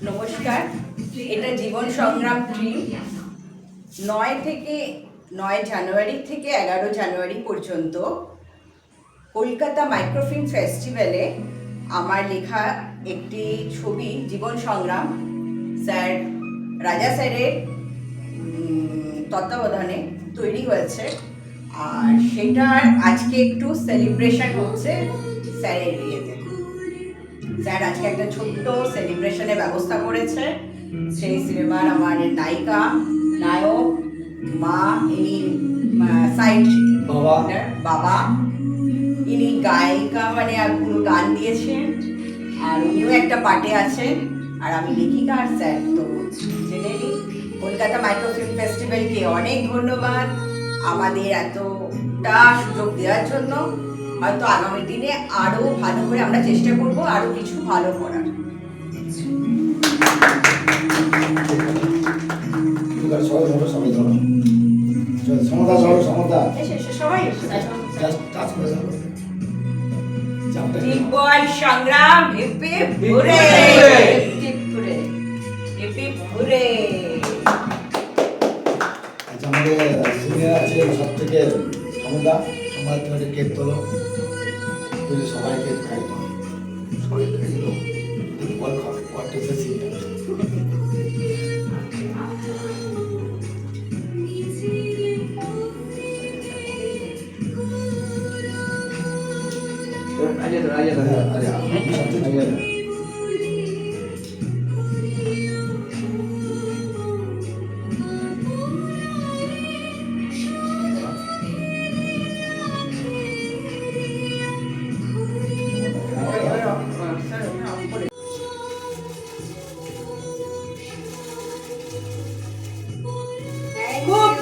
নমস্কার, এটা জীবন সংগ্রাম টিম 9 জানুয়ারি থেকে 11 জানুয়ারি পর্যন্ত কলকাতা মাইক্রোফিল্ম ফেস্টিভ্যালে আমার লেখা একটি ছবি জীবন সংগ্রাম স্যার রাজা স্যারের তত্ত্বাবধানে তৈরি হয়েছে। আর সেটার আজকে একটু সেলিব্রেশন হচ্ছে স্যারের ইয়েতে। স্যার আজকে একটা ছোট্ট সেলিব্রেশনের ব্যবস্থা করেছে। সেই সিনেমার আমার নায়িকা, নায়ক, মা, ইনি সাইড বাবা, ইনি গায়িকা, মানে পুরো গান দিয়েছেন, আর উনিও একটা পার্টে আছেন, আর আমি লেখিকা আর স্যার। তো জেনে নিই, কলকাতা মাইক্রোফিল্ম ফেস্টিভ্যালকে অনেক ধন্যবাদ আমাদের এতটা সুযোগ দেওয়ার জন্য। হয়তো আগামী দিনে আরো ভালো করে আমরা চেষ্টা করব, আরো কিছু ভালো করার। জীবন সংগ্রাম হিপি হুরে, আমাদের সিনিয়র আছে সব থেকে ক্ষমতা, সমাজ থেকে কেক তোলো, সবাইকে খাই সবাই খাই দিল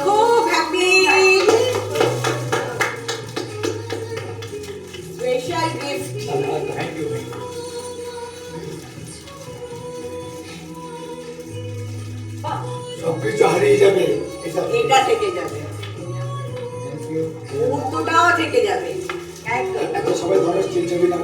খুব happy special gift. Thank you. সবকিছু হারিয়ে যাবে, এটা থেকে যাবে, মুহূর্তটাও থেকে যাবে। একদম সবাই ধরো চিলছবি না